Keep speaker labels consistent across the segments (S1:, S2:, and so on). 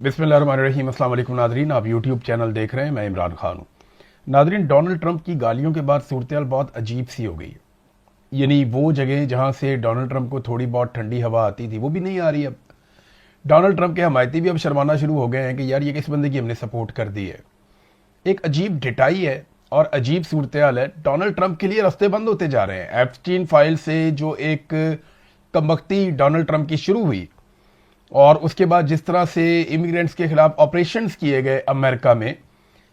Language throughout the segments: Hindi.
S1: बिस्मिल्लाहिर्रहमानिर्रहीम। अस्सलाम वालेकुम नादरीन, आप यूट्यूब चैनल देख रहे हैं। मैं इमरान खान हूँ। नादरीन, डोनाल्ड ट्रंप की गालियों के बाद सूरत बहुत अजीब सी हो गई है। यानी वो जगह जहाँ से डोनाल्ड ट्रंप को थोड़ी बहुत ठंडी हवा आती थी वो भी नहीं आ रही। अब डोनाल्ड ट्रंप के हमायती भी अब शर्माना शुरू हो गए हैं कि यार ये किस बंदे की हमने सपोर्ट कर दी है। एक अजीब डिटाई है और अजीब सूरत हाल है। डोनाल्ड ट्रंप के लिए रास्ते बंद होते जा रहे हैं। एप्स्टीन फाइल से जो एक कमबख्ती डोनाल्ड ट्रंप की शुरू हुई और उसके बाद जिस तरह से इमिग्रेंट्स के खिलाफ ऑपरेशंस किए गए अमेरिका में,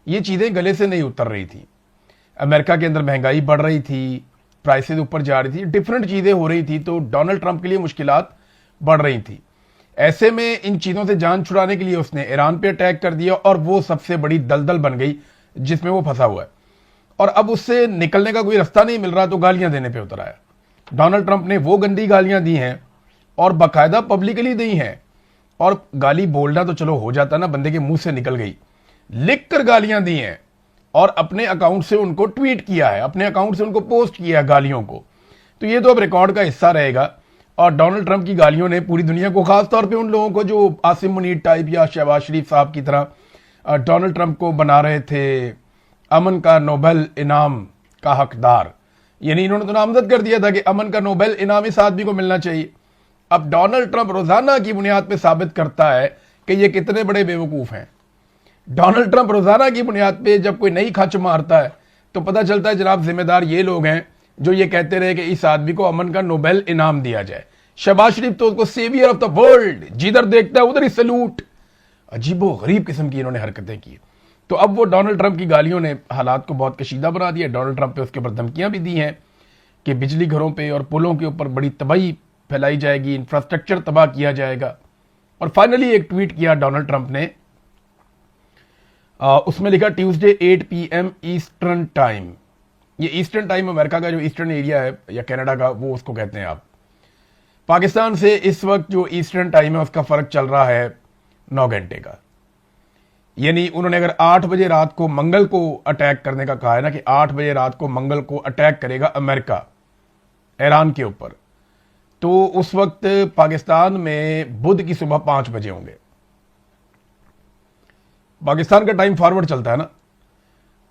S1: ये चीज़ें गले से नहीं उतर रही थी। अमेरिका के अंदर महंगाई बढ़ रही थी, प्राइसेस ऊपर जा रही थी, डिफरेंट चीज़ें हो रही थी, तो डोनाल्ड ट्रंप के लिए मुश्किलात बढ़ रही थी। ऐसे में इन चीज़ों से जान छुड़ाने के लिए उसने ईरान पे अटैक कर दिया और वो सबसे बड़ी दलदल बन गई जिसमें वो फंसा हुआ है और अब उससे निकलने का कोई रास्ता नहीं मिल रहा, तो गालियां देने पे उतर आया। डोनाल्ड ट्रंप ने वो गंदी गालियां दी हैं और बाकायदा पब्लिकली दी हैं। और गाली बोलना तो चलो हो जाता ना, बंदे के मुंह से निकल गई, लिख कर गालियां दी हैं और अपने अकाउंट से उनको ट्वीट किया है, अपने अकाउंट से उनको पोस्ट किया है गालियों को। तो ये तो अब रिकॉर्ड का हिस्सा रहेगा। और डोनाल्ड ट्रंप की गालियों ने पूरी दुनिया को, खासतौर पे उन लोगों को जो आसिम मुनीर टाइप या शहबाज शरीफ साहब की तरह डोनाल्ड ट्रंप को बना रहे थे अमन का नोबेल इनाम का हकदार, यानी इन्होंने तो नामजद कर दिया था कि अमन का नोबेल इनाम इस आदमी को मिलना चाहिए। अब डोनाल्ड ट्रंप रोजाना की बुनियाद पर साबित करता है कि ये कितने बड़े बेवकूफ हैं। डोनाल्ड ट्रंप रोजाना की बुनियाद पे जब कोई नई खच मारता है तो पता चलता है जनाब जिम्मेदार ये लोग हैं जो ये कहते रहे कि इस आदमी को अमन का नोबेल इनाम दिया जाए। शहबाज शरीफ तो उसको सेवियर ऑफ द वर्ल्ड, जिधर देखता है उधर ही सैल्यूट। अजीबो गरीब किस्म की इन्होंने हरकतें की। तो अब वो डोनाल्ड ट्रंप की गालियों ने हालात को बहुत कशीदा बना दिया। डोनाल्ड ट्रंप पे उसके ऊपर धमकियां भी दी हैं कि बिजली घरों पे और पुलों के ऊपर बड़ी तबाही फैलाई जाएगी, इंफ्रास्ट्रक्चर तबाह किया जाएगा। और फाइनली एक ट्वीट किया डोनाल्ड ट्रंप ने, उसमें लिखा ट्यूसडे 8 PM ईस्टर्न टाइम। ये ईस्टर्न टाइम अमेरिका का जो ईस्टर्न एरिया है या कनाडा का, वो उसको कहते हैं आप। पाकिस्तान से इस वक्त जो ईस्टर्न टाइम है उसका फर्क चल रहा है 9 घंटे का। यानी उन्होंने अगर 8 बजे रात को मंगल को अटैक करने का कहा है ना, कि 8 बजे रात को मंगल को अटैक करेगा अमेरिका ईरान के ऊपर, तो उस वक्त पाकिस्तान में बुध की सुबह 5 बजे होंगे। पाकिस्तान का टाइम फॉरवर्ड चलता है ना,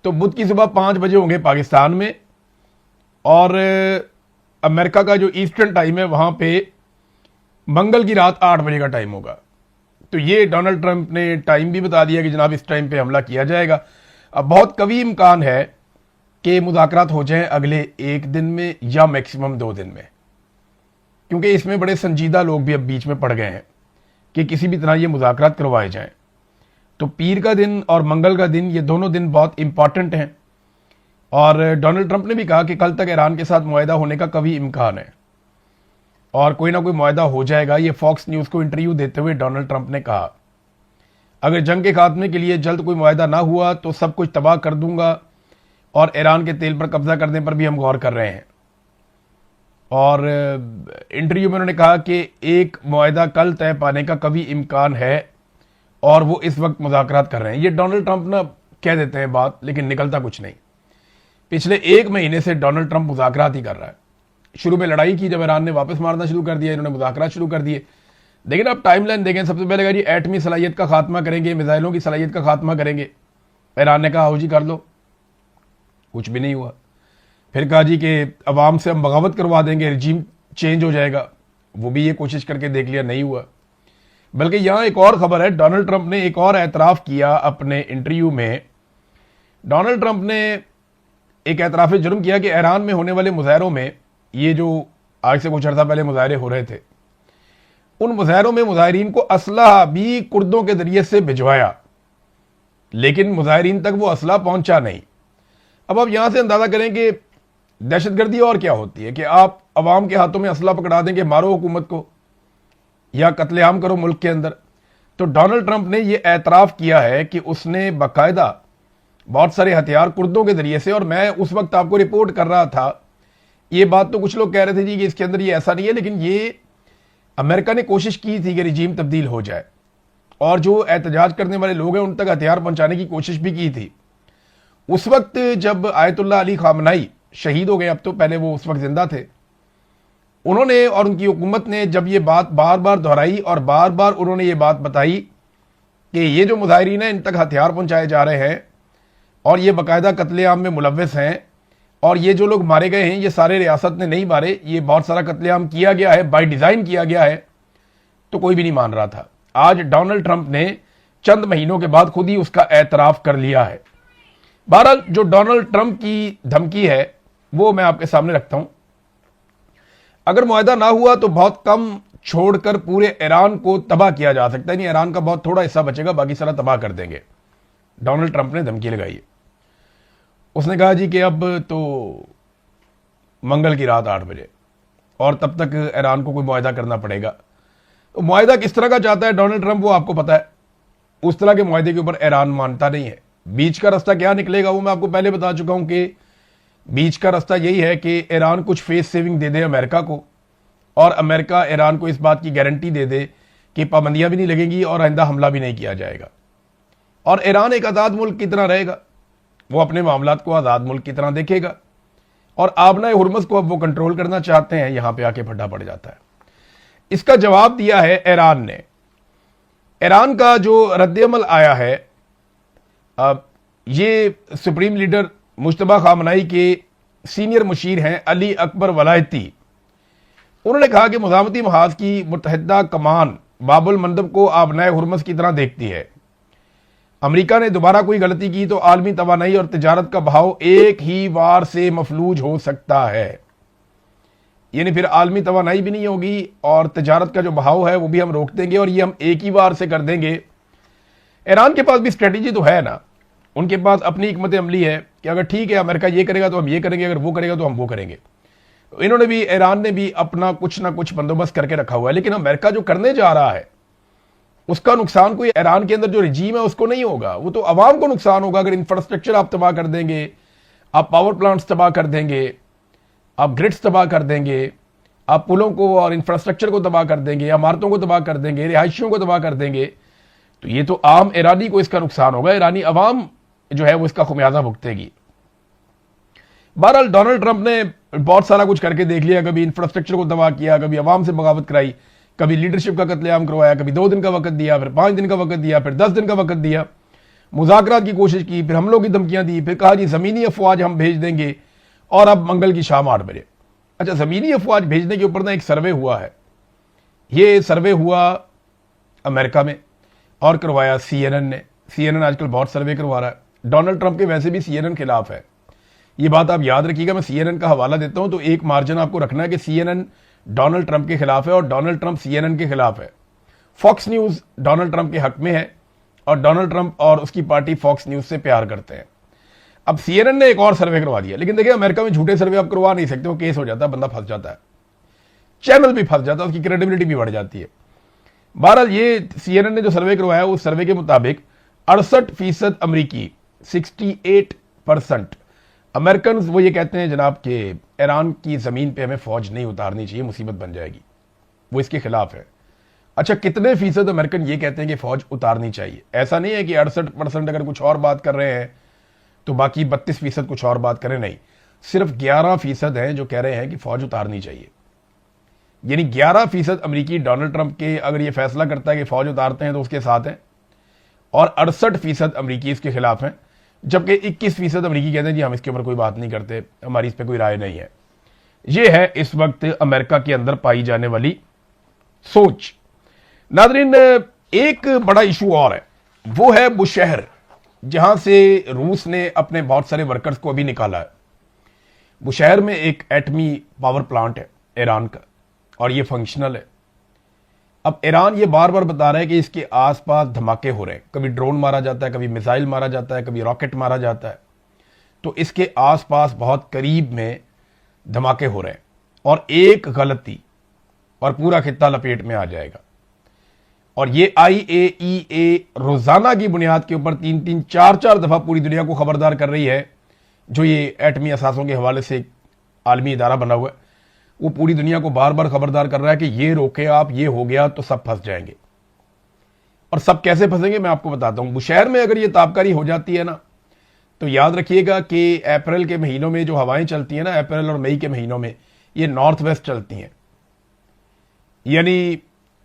S1: तो बुध की सुबह 5 बजे होंगे पाकिस्तान में और अमेरिका का जो ईस्टर्न टाइम है वहां पे मंगल की रात 8 बजे का टाइम होगा। तो ये डोनाल्ड ट्रंप ने टाइम भी बता दिया कि जनाब इस टाइम पे हमला किया जाएगा। अब बहुत कवी इम्कान है कि मुज़ाकरात हो जाएं अगले 1 दिन में या मैक्सिमम 2 दिन में, क्योंकि इसमें बड़े संजीदा लोग भी अब बीच में पड़ गए हैं कि किसी भी तरह ये मुज़ाकरात करवाए जाएं। तो पीर का दिन और मंगल का दिन, ये दोनों दिन बहुत इंपॉर्टेंट हैं। और डोनाल्ड ट्रंप ने भी कहा कि कल तक ईरान के साथ मुआहदा होने का कभी इम्कान है और कोई ना कोई मुआहदा हो जाएगा। ये फॉक्स न्यूज़ को इंटरव्यू देते हुए डोनाल्ड ट्रंप ने कहा, अगर जंग के खात्मे के लिए जल्द कोई मुआहदा ना हुआ तो सब कुछ तबाह कर दूंगा और ईरान के तेल पर कब्जा करने पर भी हम गौर कर रहे हैं। और इंटरव्यू में उन्होंने कहा कि एक मुआहदा कल तय पाने का कभी इम्कान है और वो इस वक्त मुज़ाकरात कर रहे हैं। ये डोनाल्ड ट्रंप ना कह देते हैं बात, लेकिन निकलता कुछ नहीं। पिछले 1 महीने से डोनाल्ड ट्रंप मुज़ाकरात ही कर रहा है। शुरू में लड़ाई की, जब ईरान ने वापस मारना शुरू कर दिया, इन्होंने मुज़ाकरात शुरू कर दिए। लेकिन आप टाइमलाइन देखें, सबसे पहले कहा जी एटमी सलाहियत का खात्मा करेंगे, मिसाइलों की सलाहियत का खात्मा करेंगे। ईरान ने कहा हो जी कर लो, कुछ भी नहीं हुआ। फिर कहा जी कि अवाम से हम बगावत करवा देंगे, रिजीम चेंज हो जाएगा, वो भी ये कोशिश करके देख लिया, नहीं हुआ। बल्कि यहां एक और खबर है, डोनाल्ड ट्रंप ने एक और एतराफ़ किया अपने इंटरव्यू में। डोनाल्ड ट्रंप ने एक एतराफ़ जुर्म किया कि ईरान में होने वाले मुजाहरों में, ये जो आज से कुछ अर्सा पहले मुजाहरे हो रहे थे, उन मुजाहरों में मुजाहरीन को असलहा भी कुर्दों के जरिए से भिजवाया, लेकिन मुजाहरीन तक वो असला पहुंचा नहीं। अब आप यहां से अंदाजा करें कि दहशतगर्दी और क्या होती है कि आप अवाम के हाथों में असला पकड़ा देंगे, मारो हुकूमत को या कत्लेआम करो मुल्क के अंदर। तो डोनाल्ड ट्रंप ने यह एतराफ़ किया है कि उसने बाकायदा बहुत सारे हथियार कुर्दों के जरिए से, और मैं उस वक्त आपको रिपोर्ट कर रहा था, ये बात तो कुछ लोग कह रहे थे जी कि इसके अंदर ये ऐसा नहीं है, लेकिन ये अमेरिका ने कोशिश की थी कि रिजीम तब्दील हो जाए और जो एहतजाज करने वाले लोग हैं उन तक हथियार पहुंचाने की कोशिश भी की थी। उस वक्त जब आयतुल्लाह अली खामनाई शहीद हो गए, अब तो पहले वो उस वक्त जिंदा थे, उन्होंने और उनकी हुकूमत ने जब ये बात बार बार दोहराई और बार बार उन्होंने ये बात बताई कि ये जो मुजाहिरीन हैं इन तक हथियार पहुंचाए जा रहे हैं और ये बाकायदा कत्लेआम में मुलव्वस हैं, और ये जो लोग मारे गए हैं ये सारे रियासत ने नहीं मारे, ये बहुत सारा कत्लेआम किया गया है, बाय डिज़ाइन किया गया है, तो कोई भी नहीं मान रहा था। आज डोनाल्ड ट्रंप ने चंद महीनों के बाद खुद ही उसका एतराफ़ कर लिया है। बहरहाल जो डोनाल्ड ट्रंप की धमकी है वो मैं आपके सामने रखता हूं। अगर मुआहदा ना हुआ तो बहुत कम छोड़कर पूरे ईरान को तबाह किया जा सकता है, नहीं ईरान का बहुत थोड़ा हिस्सा बचेगा, बाकी सारा तबाह कर देंगे। डोनाल्ड ट्रंप ने धमकी लगाई है। उसने कहा जी कि अब तो मंगल की रात 8 बजे और तब तक ईरान को कोई मुआहदा करना पड़ेगा। तो मुआहदा किस तरह का चाहता है डोनाल्ड ट्रंप वो आपको पता है। उस तरह के मुआहदे के ऊपर ईरान मानता नहीं है। बीच का रास्ता क्या निकलेगा वो मैं आपको पहले बता चुका हूं कि बीच का रास्ता यही है कि ईरान कुछ फेस सेविंग दे दे अमेरिका को, और अमेरिका ईरान को इस बात की गारंटी दे दे कि पाबंदियां भी नहीं लगेंगी और आइंदा हमला भी नहीं किया जाएगा, और ईरान एक आज़ाद मुल्क की तरह रहेगा। वो अपने मामलात को आज़ाद मुल्क की तरह देखेगा, और आबनाए हुर्मुज़ को अब वो कंट्रोल करना चाहते हैं। यहां पे आके फटा पड़ जाता है। इसका जवाब दिया है ईरान ने। ईरान का जो रद्दअमल आया है, अब ये सुप्रीम लीडर मुश्तबा खामनाई के सीनियर मुशीर हैं अली अकबर वलायती, उन्होंने कहा कि मुज़ामती महाज की मुत्तहिदा कमान बाबुल मंदब को आबनाए हुर्मुज़ की तरह देखती है। अमेरिका ने दोबारा कोई गलती की तो आलमी तवानाई और तिजारत का बहाव एक ही वार से मफलूज हो सकता है, यानी फिर आलमी तवानाई भी नहीं होगी और तिजारत का जो बहाव है वो भी हम रोक देंगे, और ये हम एक ही वार से कर देंगे। ईरान के पास भी स्ट्रेटेजी तो है ना, उनके पास अपनी हिकमत अमली है कि अगर ठीक है अमेरिका ये करेगा तो हम ये करेंगे, अगर वो करेगा तो हम वो करेंगे। तो इन्होंने भी, ईरान ने भी अपना कुछ ना कुछ बंदोबस्त करके रखा हुआ है। लेकिन अमेरिका जो करने जा रहा है उसका नुकसान कोई ईरान के अंदर जो रिजीम है उसको नहीं होगा, वो तो अवाम को नुकसान होगा। अगर इंफ्रास्ट्रक्चर आप तबाह कर देंगे, आप पावर प्लांट्स तबाह कर देंगे, आप ग्रिड्स तबाह कर देंगे, आप पुलों को और इंफ्रास्ट्रक्चर को तबाह कर देंगे, इमारतों को तबाह कर देंगे, रिहायशियों को तबाह कर देंगे, तो ये तो आम ईरानी को इसका नुकसान होगा। ईरानी अवाम जो है वो इसका खुमियाजा भुगतेगी। बहरहाल डोनाल्ड ट्रंप ने बहुत सारा कुछ करके देख लिया, कभी इंफ्रास्ट्रक्चर को तबाह किया, कभी अवाम से बगावत कराई, कभी लीडरशिप का कत्लेआम करवाया, कभी 2 दिन का वक्त दिया, फिर 5 दिन का वक्त दिया, फिर 10 दिन का वक्त दिया, मुज़ाकरात की कोशिश की, फिर हमलों की धमकियां दी, फिर कहा जी ज़मीनी अफवाज हम भेज देंगे, और अब मंगल की शाम 8 बजे। अच्छा, ज़मीनी अफवाज भेजने के ऊपर ना एक सर्वे हुआ है। ये सर्वे हुआ अमेरिका में और करवाया CNN ने। CNN आजकल बहुत सर्वे करवा रहा है। डोनाल्ड ट्रंप के वैसे भी CNN खिलाफ है, ये बात आप याद रखिएगा। मैं CNN का हवाला देता हूं तो एक मार्जिन आपको रखना है कि CNN डोनाल्ड ट्रंप के खिलाफ है और डोनाल्ड ट्रंप CNN के खिलाफ है। फॉक्स न्यूज डोनाल्ड ट्रंप के हक में है और डोनाल्ड ट्रंप और उसकी पार्टी फॉक्स न्यूज से प्यार करते हैं। अब CNN ने एक और सर्वे करवा दिया, लेकिन देखिए अमेरिका में झूठे सर्वे आप करवा नहीं सकते, वो केस हो जाता है, बंदा फंस जाता है, चैनल भी फंस जाता है, उसकी क्रेडिबिलिटी भी बढ़ जाती है। बहरहाल ये CNN ने जो सर्वे करवाया उस सर्वे के मुताबिक 68% अमरीकी, 68% अमेरिकन वो ये कहते हैं जनाब कि ईरान की ज़मीन पे हमें फ़ौज नहीं उतारनी चाहिए, मुसीबत बन जाएगी, वो इसके खिलाफ है। अच्छा, कितने फीसद अमेरिकन ये कहते हैं कि फ़ौज उतारनी चाहिए? ऐसा नहीं है कि 68% अगर कुछ और बात कर रहे हैं तो बाकी 32% कुछ और बात करें, नहीं, सिर्फ 11% हैं जो कह रहे हैं कि फ़ौज उतारनी चाहिए। यानी 11% अमरीकी डोनाल्ड ट्रंप के अगर ये फैसला करता है कि फ़ौज उतारते हैं तो उसके साथ हैं, और 68% अमरीकी इसके खिलाफ हैं, जबकि 21% अमरीकी कहते हैं जी हम इसके ऊपर कोई बात नहीं करते, हमारी इस पर कोई राय नहीं है। यह है इस वक्त अमेरिका के अंदर पाई जाने वाली सोच। नाज़रीन, एक बड़ा इशू और है, वो है बुशहर, जहां से रूस ने अपने बहुत सारे वर्कर्स को अभी निकाला है। बुशहर में एक एटमी पावर प्लांट है ईरान का और ये फंक्शनल है। अब ईरान ये बार बार बता रहा है कि इसके आसपास धमाके हो रहे हैं, कभी ड्रोन मारा जाता है, कभी मिसाइल मारा जाता है, कभी रॉकेट मारा जाता है, तो इसके आसपास बहुत करीब में धमाके हो रहे हैं, और एक गलती और पूरा खित्ता लपेट में आ जाएगा। और ये IAEA रोजाना की बुनियाद के ऊपर 3-3, 4-4 दफा पूरी दुनिया को खबरदार कर रही है। जो ये एटमी असासों के हवाले से आलमी इदारा बना हुआ है, वो पूरी दुनिया को बार बार खबरदार कर रहा है कि ये रोके आप, ये हो गया तो सब फंस जाएंगे। और सब कैसे फंसेंगे मैं आपको बताता हूं। बुशहर में अगर ये ताबकारी हो जाती है ना, तो याद रखिएगा कि अप्रैल के महीनों में जो हवाएं चलती हैं ना, अप्रैल और मई के महीनों में, ये नॉर्थ वेस्ट चलती हैं। यानी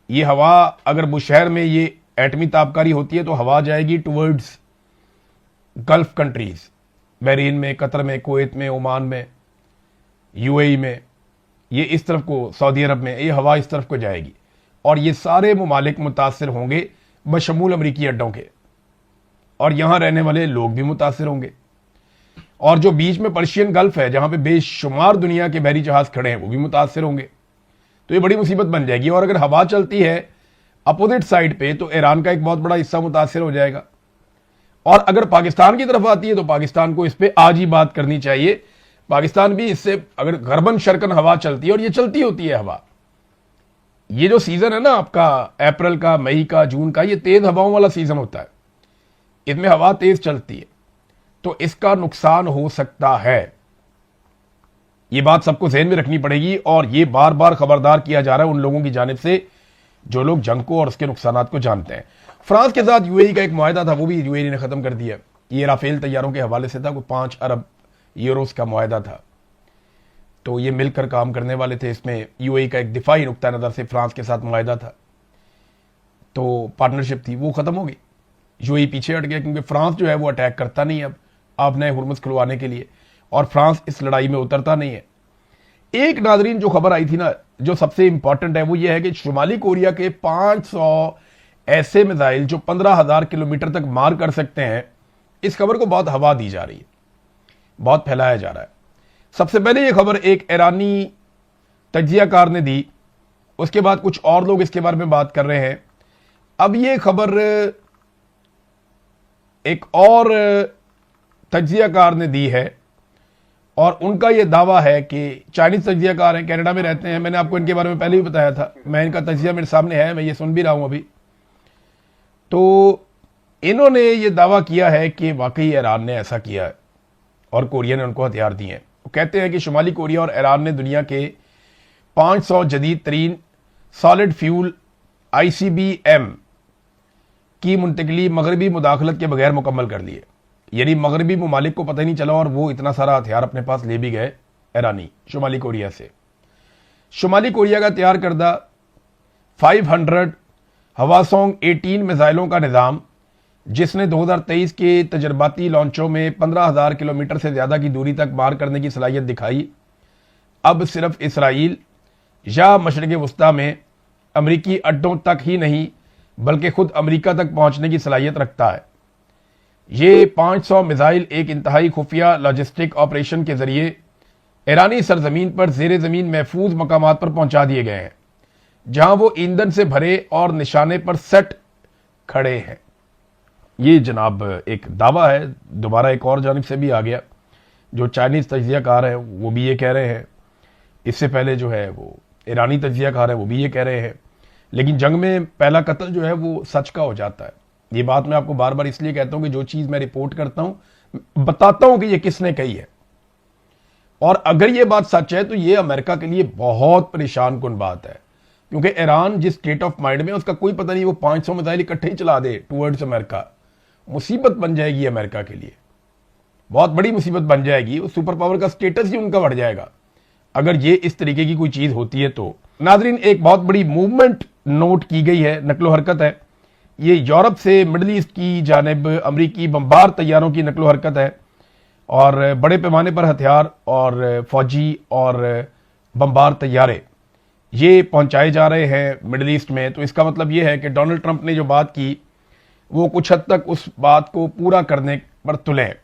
S1: ये हवा अगर बुशहर में ये एटमी ताबकारी होती है तो हवा जाएगी टुवर्ड्स गल्फ कंट्रीज, बहरीन में, कतर में, कुवैत में, ओमान में, यूएई में, ये इस तरफ को, सऊदी अरब में, ये हवा इस तरफ को जाएगी और ये सारे ममालिक मुतासर होंगे बशमूल अमरीकी अड्डों के, और यहां रहने वाले लोग भी मुतासर होंगे। और जो बीच में पर्शियन गल्फ है जहां पे बेशुमार दुनिया के बहरी जहाज खड़े हैं वो भी मुतासर होंगे। तो ये बड़ी मुसीबत बन जाएगी। और अगर हवा चलती है अपोजिट साइड पे तो ईरान का एक बहुत बड़ा हिस्सा मुतासर हो जाएगा। और अगर पाकिस्तान की तरफ आती है तो पाकिस्तान को इस पर आज ही बात करनी चाहिए। पाकिस्तान भी इससे, अगर गरबन शरकन हवा चलती है, और ये चलती होती है हवा, ये जो सीजन है ना आपका अप्रैल का, मई का, जून का, ये तेज हवाओं वाला सीजन होता है, इसमें हवा तेज चलती है, तो इसका नुकसान हो सकता है। ये बात सबको ज़हन में रखनी पड़ेगी और ये बार बार खबरदार किया जा रहा है उन लोगों की जानिब से जो लोग जंग को और उसके नुकसानात को जानते हैं। फ्रांस के साथ यूएई का एक मुआहदा था, वो भी यूएई ने खत्म कर दिया। ये राफेल तैयारों के हवाले से था, कोई 5 अरब यूरोस का मुआहदा था, तो ये मिलकर काम करने वाले थे। इसमें यूएई का एक दिफाई नुक्ता नज़र से फ्रांस के साथ मुआहदा था, तो पार्टनरशिप थी, वो खत्म हो गई। यूएई पीछे हट गया क्योंकि फ्रांस जो है वो अटैक करता नहीं अब आपने हुर्मुज़ खुलवाने के लिए, और फ्रांस इस लड़ाई में उतरता नहीं है। एक नाजरीन जो खबर आई थी ना, जो सबसे इंपॉर्टेंट है, वो ये है कि शुमाली कोरिया के 500 ऐसे मिसाइल जो 15,000 किलोमीटर तक मार कर सकते हैं, इस खबर को बहुत हवा दी जा रही है, बहुत फैलाया जा रहा है। सबसे पहले ये खबर एक ईरानी तज्जियाकार ने दी, उसके बाद कुछ और लोग इसके बारे में बात कर रहे हैं। अब ये खबर एक और तज्जियाकार ने दी है और उनका यह दावा है कि चाइनीज तज्जियाकार हैं, कनाडा में रहते हैं, मैंने आपको इनके बारे में पहले भी बताया था, मैं इनका तज्जिया मेरे सामने है, मैं ये सुन भी रहा हूं अभी। तो इन्होंने ये दावा किया है कि वाकई ईरान ने ऐसा किया है और कोरिया ने उनको हथियार दिए हैं। वो कहते हैं कि शुमाली कोरिया और ईरान ने दुनिया के 500 जदीद तरीन सॉलिड फ्यूल ICBM की मुंतकली मगरबी मुदाखलत के बगैर मुकम्मल कर लिए। यानी मगरबी ममालिक को पता ही नहीं चला और वो इतना सारा हथियार अपने पास ले भी गए ईरानी शुमाली कोरिया से। शुमाली कोरिया का तैयार करदा 500 हवासोंग 18 मिसाइलों का निज़ाम, जिसने 2023 के तजर्बाती लॉन्चों में 15,000 किलोमीटर से ज़्यादा की दूरी तक मार करने की सलाहियत दिखाई, अब सिर्फ इसराइल या मशरिक़ वस्ता में अमरीकी अड्डों तक ही नहीं बल्कि खुद अमरीका तक पहुंचने की सलाहियत रखता है। ये 500 मिसाइल एक इंतहाई खुफिया लॉजिस्टिक ऑपरेशन के जरिए ईरानी सरजमीन पर जेर ज़मीन महफूज मकामात पर पहुंचा दिए गए हैं, जहां वो ईंधन से भरे और निशाने पर सेट खड़े हैं। ये जनाब एक दावा है, दोबारा एक और जानिब से भी आ गया। जो चाइनीज़ तज्जियाकार हैं वो भी ये कह रहे हैं, इससे पहले जो है वो ईरानी तज्जियाकार है वो भी ये कह रहे हैं। लेकिन जंग में पहला कत्ल जो है वो सच का हो जाता है। ये बात मैं आपको बार बार इसलिए कहता हूं कि जो चीज़ मैं रिपोर्ट करता हूं बताता हूं कि ये किसने कही है, और अगर ये बात सच है तो ये अमेरिका के लिए बहुत परेशान कुन बात है, क्योंकि ईरान जिस स्टेट ऑफ माइंड में, उसका कोई पता नहीं, वो 500 मिसाइल इकट्ठे ही चला दे टूवर्ड्स अमेरिका, मुसीबत बन जाएगी अमेरिका के लिए, बहुत बड़ी मुसीबत बन जाएगी। वो सुपर पावर का स्टेटस ही उनका बढ़ जाएगा अगर ये इस तरीके की कोई चीज़ होती है। तो नाजरीन, एक बहुत बड़ी मूवमेंट नोट की गई है, नकलो हरकत है। ये यूरोप से मिडल ईस्ट की जानिब अमरीकी बमबार तैयारों की नकलो हरकत है और बड़े पैमाने पर हथियार और फौजी और बमबार तैयारे ये पहुंचाए जा रहे हैं मिडल ईस्ट में। तो इसका मतलब ये है कि डोनाल्ड ट्रंप ने जो बात की वो कुछ हद तक उस बात को पूरा करने पर तुले हैं।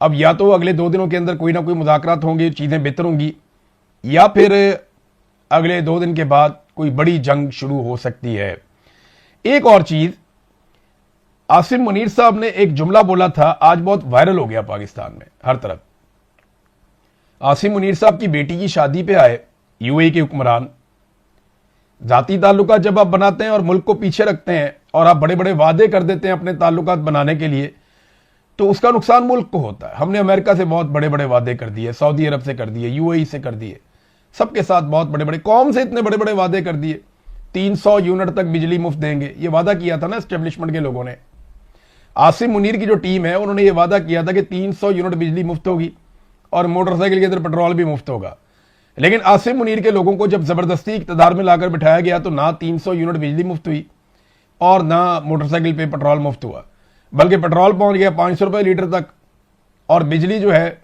S1: अब या तो अगले 2 दिनों के अंदर कोई ना कोई मुज़ाकरात होंगे, चीज़ें बेहतर होंगी, या फिर अगले 2 दिन के बाद कोई बड़ी जंग शुरू हो सकती है। एक और चीज, आसिम मुनीर साहब ने एक जुमला बोला था, आज बहुत वायरल हो गया पाकिस्तान में हर तरफ। आसिम मुनीर साहब की बेटी की शादी पे आए यूएई के हुक्मरान। जाती ताल्लुकात जब आप बनाते हैं और मुल्क को पीछे रखते हैं और आप बड़े बड़े वादे कर देते हैं अपने ताल्लुकात बनाने के लिए, तो उसका नुकसान मुल्क को होता है। हमने अमेरिका से बहुत बड़े बड़े वादे कर दिए, सऊदी अरब से कर दिए, यूएई से कर दिए, सबके साथ बहुत बड़े बड़े, कौम से इतने बड़े बड़े वादे कर दिए। 300 यूनिट तक बिजली मुफ्त देंगे, ये वादा किया था ना एस्टेब्लिशमेंट के लोगों ने। आसिम मुनीर की जो टीम है उन्होंने ये वादा किया था कि 300 यूनिट बिजली मुफ्त होगी और मोटरसाइकिल के अंदर पेट्रोल भी मुफ्त होगा। लेकिन आसिम मुनीर के लोगों को जब जबरदस्ती इक़्तिदार में लाकर बिठाया गया तो ना 300 यूनिट बिजली मुफ्त हुई, और ना मोटरसाइकिल पे पेट्रोल मुफ्त हुआ, बल्कि पेट्रोल पहुंच गया 500 रुपये लीटर तक, और बिजली जो है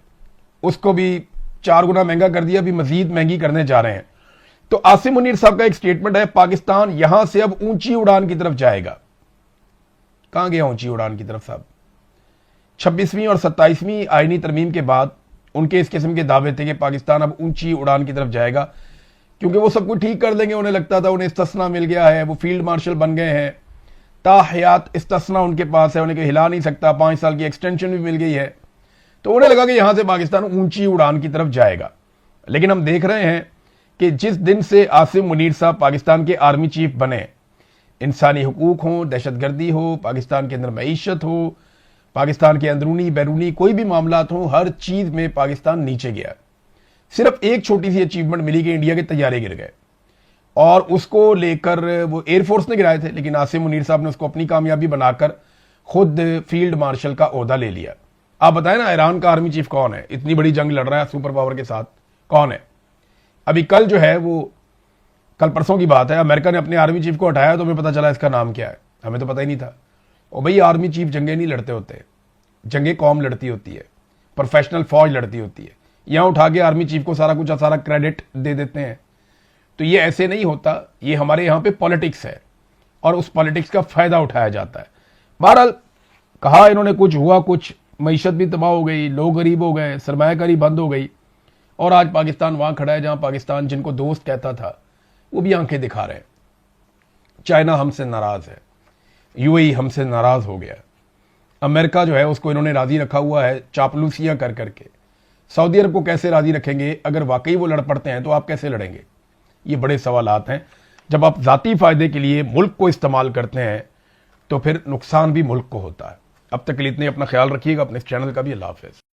S1: उसको भी 4 गुना महंगा कर दिया, अभी मजीद महंगी करने जा रहे हैं। तो आसिम मुनीर साहब का एक स्टेटमेंट है, पाकिस्तान यहां से अब ऊंची उड़ान की तरफ जाएगा। कहां गया ऊंची उड़ान की तरफ साहब? 26वीं और 27वीं आईनी तरमीम के बाद उनके इस किस्म के दावे थे कि पाकिस्तान अब ऊंची उड़ान की तरफ जाएगा, क्योंकि वो सब कुछ ठीक कर देंगे। उन्हें लगता था उन्हें इस्तिस्ना मिल गया है, वो फील्ड मार्शल बन गए हैं, ताहयात इस्तिस्ना उनके पास है, उन्हें कोई हिला नहीं सकता, 5 साल की एक्सटेंशन भी मिल गई है। तो उन्हें लगा कि यहां से पाकिस्तान ऊंची उड़ान की तरफ जाएगा। लेकिन हम देख रहे हैं कि जिस दिन से आसिम मुनीर साहब पाकिस्तान के आर्मी चीफ बने, इंसानी हुकूक हो, दहशतगर्दी हो, पाकिस्तान के अंदर मईशत हो, पाकिस्तान के अंदरूनी बैरूनी कोई भी मामलात हो, हर चीज में पाकिस्तान नीचे गया। सिर्फ एक छोटी सी अचीवमेंट मिली कि इंडिया के तैयारे गिर गए, और उसको लेकर वो एयरफोर्स ने गिराए थे, लेकिन आसिम मुनीर साहब ने उसको अपनी कामयाबी बनाकर खुद फील्ड मार्शल का ओहदा ले लिया। आप बताएं ना, ईरान का आर्मी चीफ कौन है? इतनी बड़ी जंग लड़ रहा है सुपर पावर के साथ, कौन है? अभी कल जो है वो, कल परसों की बात है, अमेरिका ने अपने आर्मी चीफ को हटाया, तो हमें पता चला इसका नाम क्या है। हमें तो पता ही नहीं था। और भाई आर्मी चीफ जंगे नहीं लड़ते होते, जंगे कौम लड़ती होती है, प्रोफेशनल फौज लड़ती होती है। यहां उठा के आर्मी चीफ को सारा कुछ सारा क्रेडिट दे देते हैं, तो ये ऐसे नहीं होता। ये हमारे यहां पे पॉलिटिक्स है, और उस पॉलिटिक्स का फायदा उठाया जाता है। बहरहाल कहा इन्होंने कुछ हुआ कुछ, मईशत भी तबाह हो गई, लोग गरीब हो गए, सरमायाकारी बंद हो गई, और आज पाकिस्तान वहां खड़ा है जहां पाकिस्तान जिनको दोस्त कहता था वो भी आंखें दिखा रहे हैं। चाइना हमसे नाराज है, यूएई हमसे नाराज हो गया, अमेरिका जो है उसको इन्होंने राजी रखा हुआ है चापलूसियां कर करके। सऊदी अरब को कैसे राजी रखेंगे? अगर वाकई वो लड़ पड़ते हैं तो आप कैसे लड़ेंगे? ये बड़े सवालात हैं। जब आप जाती फायदे के लिए मुल्क को इस्तेमाल करते हैं तो फिर नुकसान भी मुल्क को होता है। अब तक के लिए इतने, अपना ख्याल रखिएगा, अपने इस चैनल का भी। अल्लाह हाफिज़।